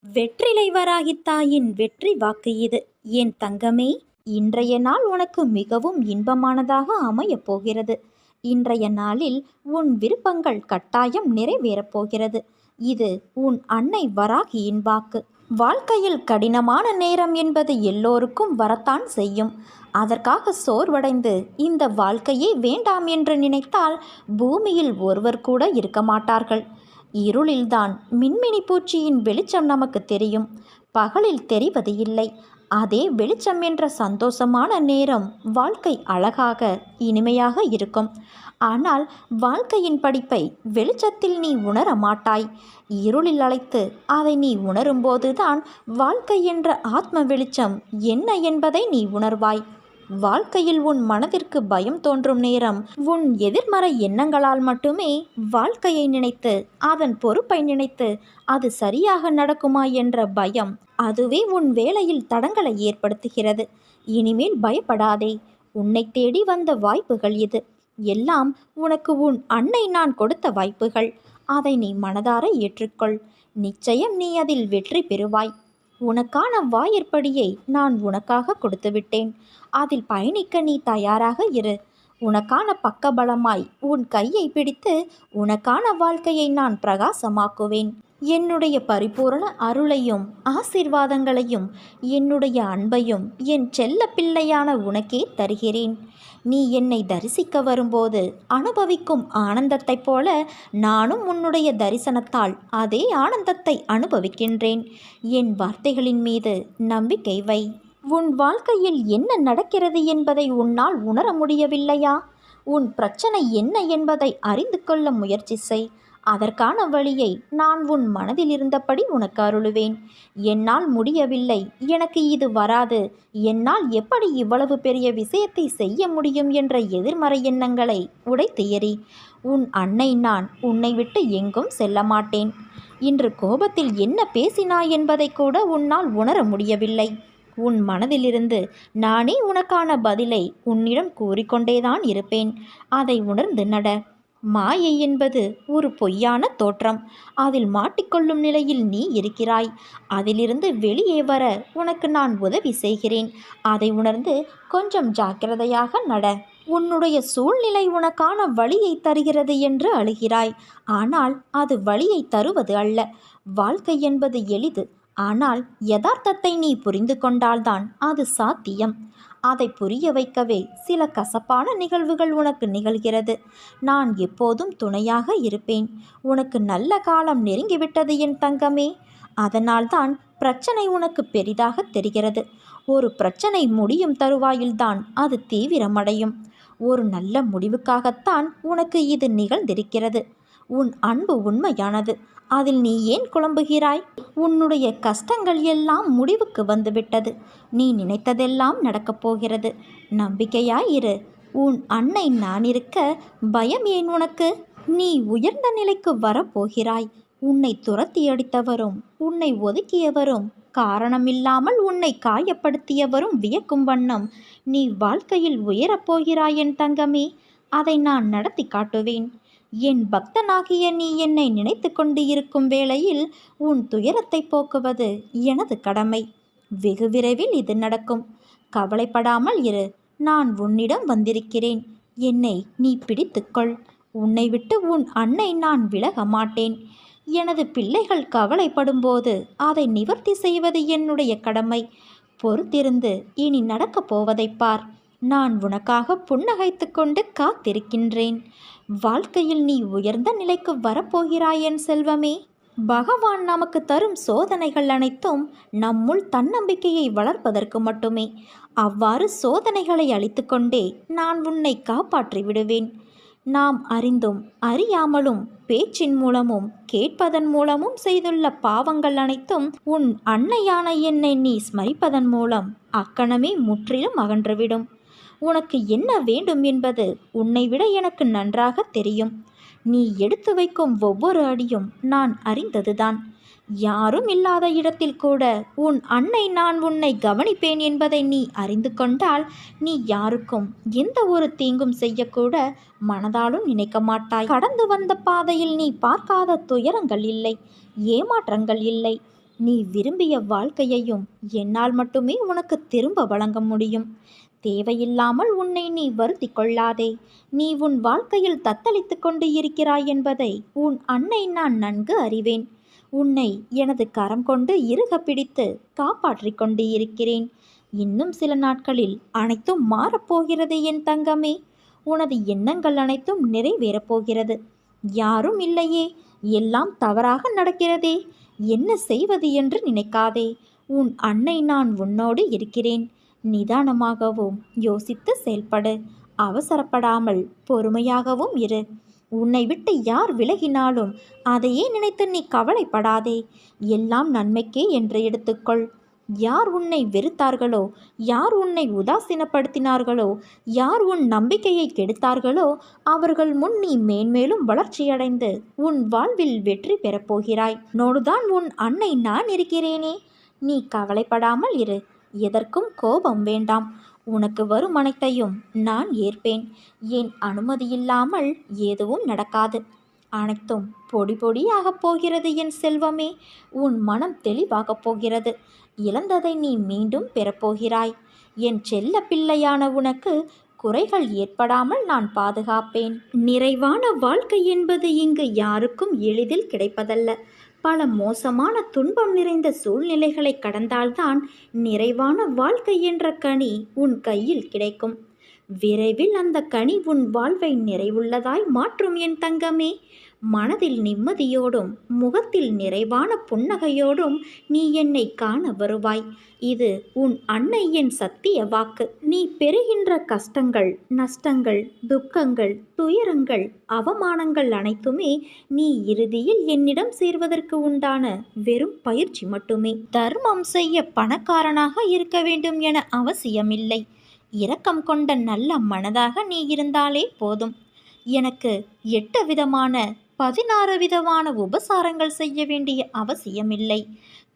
வெற்றிலை வராகி தாயின் வெற்றி வாக்கு இது. என் தங்கமே, இன்றைய நாள் உனக்கு மிகவும் இன்பமானதாக அமையப் போகிறது. இன்றைய நாளில் உன் விருப்பங்கள் கட்டாயம் நிறைவேறப் போகிறது. இது உன் அன்னை வராகியின் வாக்கு. வாழ்க்கையில் கடினமான நேரம் என்பது எல்லோருக்கும் வரத்தான் செய்யும். அதற்காக சோர்வடைந்து இந்த வாழ்க்கையே வேண்டாம் என்று நினைத்தால் பூமியில் ஒருவர் கூட இருக்க மாட்டார்கள். இருளில்தான் மின்மினி பூச்சியின் வெளிச்சம் நமக்கு தெரியும், பகலில் தெரிவது இல்லை. அதே வெளிச்சம் என்ற சந்தோஷமான நேரம் வாழ்க்கை அழகாக இனிமையாக இருக்கும். ஆனால் வாழ்க்கையின் படிப்பை வெளிச்சத்தில் நீ உணர மாட்டாய். இருளில் அழைத்து அதை நீ உணரும்போதுதான் வாழ்க்கை என்ற ஆத்ம வெளிச்சம் என்ன என்பதை நீ உணர்வாய். வாழ்க்கையில் உன் மனதிற்கு பயம் தோன்றும் நேரம் உன் எதிர்மறை எண்ணங்களால் மட்டுமே. வாழ்க்கையை நினைத்து அதன் பொறுப்பை நினைத்து அது சரியாக நடக்குமா என்ற பயம், அதுவே உன் வேலையில் தடங்களை ஏற்படுத்துகிறது. இனிமேல் பயப்படாதே. உன்னை தேடி வந்த வாய்ப்புகள் இது எல்லாம் உனக்கு உன் அன்னை நான் கொடுத்த வாய்ப்புகள். அதை நீ மனதார ஏற்றுக்கொள். நிச்சயம் நீ அதில் வெற்றி பெறுவாய். உனக்கான வாயிற்படியை நான் உனக்காக கொடுத்து விட்டேன். அதில் பயணிக்க நீ தயாராக இரு. உனக்கான பக்கபலமாய் உன் கையை பிடித்து உனக்கான வாழ்க்கையை நான் பிரகாசமாக்குவேன். என்னுடைய பரிபூரண அருளையும் ஆசீர்வாதங்களையும் என்னுடைய அன்பையும் என் செல்ல பிள்ளையான உனக்கே தருகிறேன். நீ என்னை தரிசிக்க வரும்போது அனுபவிக்கும் ஆனந்தத்தைப் போல நானும் உன்னுடைய தரிசனத்தால் அதே ஆனந்தத்தை அனுபவிக்கின்றேன். என் வார்த்தைகளின் மீது நம்பிக்கை வை. உன் வாழ்க்கையில் என்ன நடக்கிறது என்பதை உன்னால் உணர முடியவில்லையா? உன் பிரச்சனை என்ன என்பதை அறிந்து கொள்ள முயற்சி செய். அதற்கான வழியை நான் உன் மனதில் இருந்தபடி உனக்கு அருளுவேன். என்னால் முடியவில்லை, எனக்கு இது வராது, என்னால் எப்படி இவ்வளவு பெரிய விஷயத்தை செய்ய முடியும் என்ற எதிர்மறை எண்ணங்களை உடைத்து எறி. உன் அன்னை நான் உன்னை விட்டு எங்கும் செல்ல மாட்டேன். இன்று கோபத்தில் என்ன பேசினாய் என்பதை கூட உன்னால் உணர முடியவில்லை. உன் மனதிலிருந்து நானே உனக்கான பதிலை உன்னிடம் கூறிக்கொண்டேதான் இருப்பேன். அதை உணர்ந்து நட. மாயை என்பது ஒரு பொய்யான தோற்றம். அதில் மாட்டிக்கொள்ளும் நிலையில் நீ இருக்கிறாய். அதிலிருந்து வெளியே வர உனக்கு நான் உதவி செய்கிறேன். அதை உணர்ந்து கொஞ்சம் ஜாக்கிரதையாக நட. உன்னுடைய சூழ்நிலை உனக்கான வழியை தருகிறது என்று அழுகிறாய். ஆனால் அது வழியை தருவது அல்ல. வாழ்க்கை என்பது எளிது. ஆனால் யதார்த்தத்தை நீ புரிந்து கொண்டால்தான் அது சாத்தியம். அதை புரிய வைக்கவே சில கசப்பான நிகழ்வுகள் உனக்கு நிகழ்கிறது. நான் எப்போதும் துணையாக இருப்பேன். உனக்கு நல்ல காலம் நெருங்கிவிட்டது என் தங்கமே. அதனால்தான் பிரச்சனை உனக்கு பெரிதாக தெரிகிறது. ஒரு பிரச்சனை முடியும் தருவாயில்தான் அது தீவிரமடையும். ஒரு நல்ல முடிவுக்காகத்தான் உனக்கு இது நிகழ்ந்திருக்கிறது. உன் அன்பு உண்மையானது. அதில் நீ ஏன் குழம்புகிறாய்? உன்னுடைய கஷ்டங்கள் எல்லாம் முடிவுக்கு வந்துவிட்டது. நீ நினைத்ததெல்லாம் நடக்கப் போகிறது. நம்பிக்கையாயிரு. உன் அன்னை நான் இருக்க பயம் ஏன் உனக்கு? நீ உயர்ந்த நிலைக்கு வரப்போகிறாய். உன்னை துரத்தி அடித்தவரும் உன்னை ஒதுக்கியவரும் காரணமில்லாமல் உன்னை காயப்படுத்தியவரும் வியக்கும் வண்ணம் நீ வாழ்க்கையில் உயரப்போகிறாய் என் தங்கமே. அதை நான் நடத்தி காட்டுவேன். என் பக்தனாகிய நீ என்னை நினைத்து கொண்டு இருக்கும் வேளையில் உன் துயரத்தை போக்குவது எனது கடமை. வெகு விரைவில் இது நடக்கும். கவலைப்படாமல் இரு. நான் உன்னிடம் வந்திருக்கிறேன். என்னை நீ பிடித்துக்கொள். உன்னை விட்டு உன் அன்னை நான் விலக மாட்டேன். எனது பிள்ளைகள் கவலைப்படும்போது அதை நிவர்த்தி செய்வது என்னுடைய கடமை. பொறுத்திருந்து இனி நடக்கப் போவதை பார். நான் உனக்காக புன்னகைத்து கொண்டு காத்திருக்கின்றேன். வாழ்க்கையில் நீ உயர்ந்த நிலைக்கு வரப்போகிறாய் என் செல்வமே. பகவான் நமக்கு தரும் சோதனைகள் அனைத்தும் நம்முள் தன்னம்பிக்கையை வளர்ப்பதற்கு மட்டுமே. அவ்வாறு சோதனைகளை அளித்து கொண்டே நான் உன்னை காப்பாற்றி விடுவேன். நாம் அறிந்தும் அறியாமலும் பேச்சின் மூலமும் கேட்பதன் மூலமும் செய்துள்ள பாவங்கள் அனைத்தும் உன் அன்னையான என்னை நீ ஸ்மரிப்பதன் மூலம் அக்கணமே முற்றிலும் அகன்றுவிடும். உனக்கு என்ன வேண்டும் என்பது உன்னை விட எனக்கு நன்றாக தெரியும். நீ எடுத்து வைக்கும் ஒவ்வொரு அடியும் நான் அறிந்ததுதான். யாரும் இல்லாத இடத்தில் கூட உன் அன்னை நான் உன்னை கவனிப்பேன் என்பதை நீ அறிந்து கொண்டால் நீ யாருக்கும் எந்த ஒரு தீங்கும் செய்யக்கூட மனதாலும் நினைக்க மாட்டாய். கடந்து வந்த பாதையில் நீ பார்க்காத துயரங்கள் இல்லை, ஏமாற்றங்கள் இல்லை. நீ விரும்பிய வாழ்க்கையையும் என்னால் மட்டுமே உனக்கு திரும்ப வழங்க முடியும். தேவையில்லாமல் உன்னை நீ வருத்தி கொள்ளாதே. நீ உன் வாழ்க்கையில் தத்தளித்து கொண்டு இருக்கிறாய் என்பதை உன் அன்னை நான் நன்கு அறிவேன். உன்னை எனது கரம் கொண்டு இறுக பிடித்து காப்பாற்றிக் கொண்டு இருக்கிறேன். இன்னும் சில நாட்களில் அனைத்தும் மாறப்போகிறது என் தங்கமே. உனது எண்ணங்கள் அனைத்தும் நிறைவேறப் போகிறது. யாரும் இல்லையே, எல்லாம் தவறாக நடக்கிறதே, என்ன செய்வது என்று நினைக்காதே. உன் அன்னை நான் உன்னோடு இருக்கிறேன். நிதானமாகவும் யோசித்து செயல்படு. அவசரப்படாமல் பொறுமையாகவும் இரு. உன்னை விட்டு யார் விலகினாலும் அதையே நினைத்து நீ கவலைப்படாதே. எல்லாம் நன்மைக்கே என்று எடுத்துக்கொள். யார் உன்னை வெறுத்தார்களோ, யார் உன்னை உதாசீனப்படுத்தினார்களோ, யார் உன் நம்பிக்கையை கெடுத்தார்களோ அவர்கள் முன் நீ மேன்மேலும் வளர்ச்சியடைந்து உன் வாழ்வில் வெற்றி பெறப்போகிறாய். நோடுதான் உன் அன்னை நான் இருக்கிறேனே. நீ கவலைப்படாமல் இரு. எதற்கும் கோபம் வேண்டாம். உனக்கு வரும் அனைத்தையும் நான் ஏற்பேன். என் அனுமதியில்லாமல் எதுவும் நடக்காது. அனைத்தும் பொடி பொடியாகப் போகிறது என் செல்வமே. உன் மனம் தெளிவாகப் போகிறது. இழந்ததை நீ மீண்டும் பெறப்போகிறாய். என் செல்ல பிள்ளையான உனக்கு குறைகள் ஏற்படாமல் நான் பாதுகாப்பேன். நிறைவான வாழ்க்கை என்பது இங்கு யாருக்கும் எளிதில் கிடைப்பதல்ல. பல மோசமான துன்பம் நிறைந்த சூழ்நிலைகளை கடந்தால்தான் நிறைவான வாழ்க்கை என்ற கனி உன் கையில் கிடைக்கும். விரைவில் அந்த கனி உன் வாழ்வை நிறைவுள்ளதாய் மாற்றும் என் தங்கமே. மனதில் நிம்மதியோடும் முகத்தில் நிறைவான புன்னகையோடும் நீ என்னை காண வருவாய். இது உன் அன்னை என் சத்திய வாக்கு. நீ பெறுகின்ற கஷ்டங்கள், நஷ்டங்கள், துக்கங்கள், துயரங்கள், அவமானங்கள் அனைத்துமே நீ இறுதியில் என்னிடம் சேர்வதற்கு உண்டான வெறும் பயிற்சி மட்டுமே. தர்மம் செய்ய பணக்காரனாக இருக்க வேண்டும் என அவசியமில்லை. இரக்கம் கொண்ட நல்ல மனதாக நீ இருந்தாலே போதும். எனக்கு 8 விதமான 16 விதமான உபசாரங்கள் செய்ய வேண்டிய அவசியமில்லை.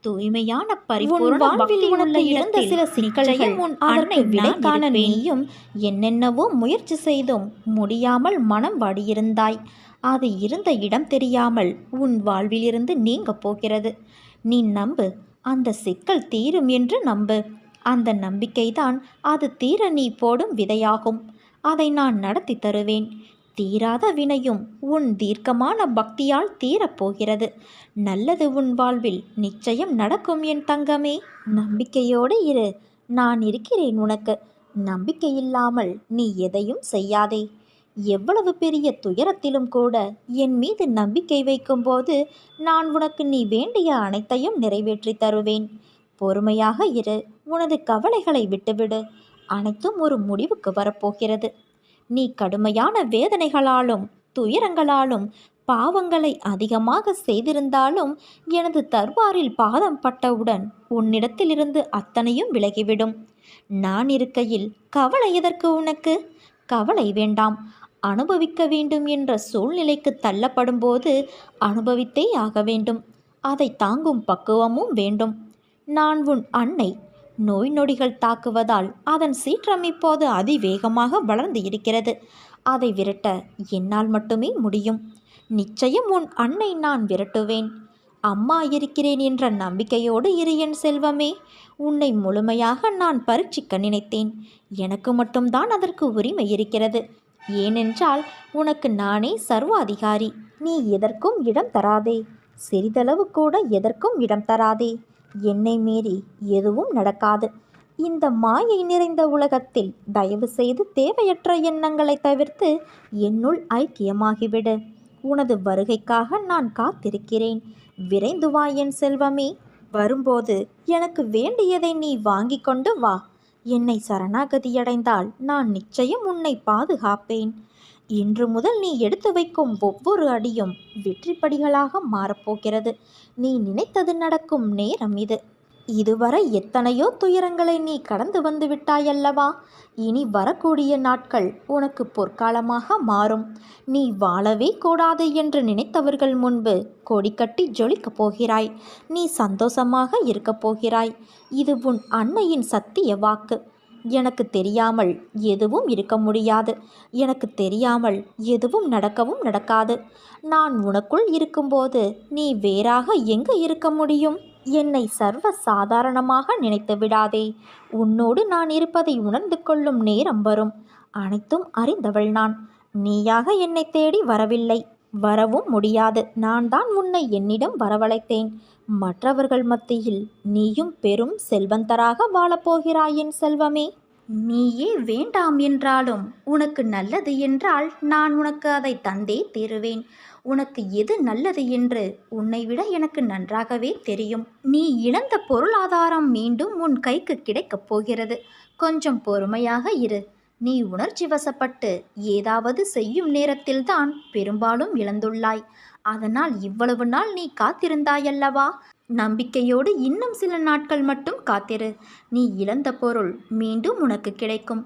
தூய்மையான பரிபூர்ண பக்தியுள்ள இருந்த சில சிக்கல்கள் அதற்கு விடை காண நீயும் என்னென்னவோ முயற்சி செய்தும் முடியாமல் மனம் வாடியிருந்தாய். அது இருந்த இடம் தெரியாமல் உன் வாழ்விலிருந்து நீங்க போகிறது. நீ நம்பு, அந்த சிக்கல் தீரும் என்று நம்பு. அந்த நம்பிக்கைதான் அது தீர நீ போடும் விதையாகும். அதை நான் நடத்தி தருவேன். தீராத வினையும் உன் தீர்க்கமான பக்தியால் தீரப்போகிறது. நல்லது உன் வாழ்வில் நிச்சயம் நடக்கும் என் தங்கமே. நம்பிக்கையோடு இரு. நான் இருக்கிறேன் உனக்கு. நம்பிக்கையில்லாமல் நீ எதையும் செய்யாதே. எவ்வளவு பெரிய துயரத்திலும் கூட என் மீது நம்பிக்கை வைக்கும்போது நான் உனக்கு நீ வேண்டிய அனைத்தையும் நிறைவேற்றி தருவேன். பொறுமையாக இரு. உனது கவலைகளை விட்டுவிடு. அனைத்தும் ஒரு முடிவுக்கு வரப்போகிறது. நீ கடுமையான வேதனைகளாலும் துயரங்களாலும் பாவங்களை அதிகமாக செய்திருந்தாலும் எனது தர்பாரில் பாதம் பட்டவுடன் உன்னிடத்திலிருந்து அத்தனையும் விலகிவிடும். நான் இருக்கையில் கவலை எதற்கு உனக்கு? கவலை வேண்டாம். அனுபவிக்க வேண்டும் என்ற சூழ்நிலைக்கு தள்ளப்படும் போது அனுபவித்தே ஆக வேண்டும். அதை தாங்கும் பக்குவமும் வேண்டும். நான் உன் அன்னை. நோய் நொடிகள் தாக்குவதால் அதன் சீற்றம் இப்போது அதிவேகமாக வளர்ந்து இருக்கிறது. அதை விரட்ட என்னால் மட்டுமே முடியும். நிச்சயம் உன் அன்னை நான் விரட்டுவேன். அம்மா இருக்கிறேன் என்ற நம்பிக்கையோடு இரு என் செல்வமே. உன்னை முழுமையாக நான் பரீட்சிக்க நினைத்தேன். எனக்கு மட்டும்தான் அதற்கு உரிமை இருக்கிறது. ஏனென்றால் உனக்கு நானே சர்வாதிகாரி. நீ எதற்கும் இடம் தராதே. சிறிதளவு கூட எதற்கும் இடம் தராதே. என்னை மீறி எதுவும் நடக்காது. இந்த மாயை நிறைந்த உலகத்தில் தயவு செய்து தேவையற்ற எண்ணங்களை தவிர்த்து என்னுள் ஐக்கியமாகிவிடு. உனது வருகைக்காக நான் காத்திருக்கிறேன். விரைந்து வா என் செல்வமே. வரும்போது எனக்கு வேண்டியதை நீ வாங்கி கொண்டு வா. என்னை சரணாகதியடைந்தால் நான் நிச்சயம் உன்னை பாதுகாப்பேன். இன்று முதல் நீ எடுத்து வைக்கும் ஒவ்வொரு அடியும் வெற்றிப்படிகளாக மாறப்போகிறது. நீ நினைத்தது நடக்கும் நேரம் இது. இதுவரை எத்தனையோ துயரங்களை நீ கடந்து வந்து விட்டாயல்லவா? இனி வரக்கூடிய நாட்கள் உனக்கு பொற்காலமாக மாறும். நீ வாழவே கூடாது என்று நினைத்தவர்கள் முன்பு கொடி கட்டி ஜொலிக்கப் போகிறாய். நீ சந்தோஷமாக இருக்கப் போகிறாய். இது உன் அன்னையின் சத்திய வாக்கு. எனக்கு தெரியாமல் எதுவும் இருக்க முடியாது. எனக்கு தெரியாமல் எதுவும் நடக்கவும் நடக்காது. நான் உனக்குள் இருக்கும்போது நீ வேறாக எங்கு இருக்க முடியும்? என்னை சர்வ சாதாரணமாக நினைத்து விடாதே. உன்னோடு நான் இருப்பதை உணர்ந்து கொள்ளும் நேரம் வரும். அனைத்தும் அறிந்தவள் நான். நீயாக என்னை தேடி வரவில்லை, வரவும் முடியாது. நான் தான் உன்னை என்னிடம் வரவழைத்தேன். மற்றவர்கள் மத்தியில் நீயும் பெரும் செல்வந்தராக வாழப்போகிறாய் என் செல்வமே. நீயே வேண்டாம் என்றாலும் உனக்கு நல்லது என்றால் நான் உனக்கு அதை தந்தே தீருவேன். உனக்கு எது நல்லது என்று உன்னை விட எனக்கு நன்றாகவே தெரியும். நீ இழந்த பொருளாதாரம் மீண்டும் உன் கைக்கு கிடைக்கப் போகிறது. கொஞ்சம் பொறுமையாக இரு. நீ உணர்ச்சி வசப்பட்டு ஏதாவது செய்யும் நேரத்தில்தான் பெரும்பாலும் இழந்துள்ளாய். அதனால் இவ்வளவு நாள் நீ காத்திருந்தாயல்லவா? நம்பிக்கையோடு இன்னும் சில நாட்கள் மட்டும் காத்திரு. நீ இழந்த பொருள் மீண்டும் உனக்கு கிடைக்கும்.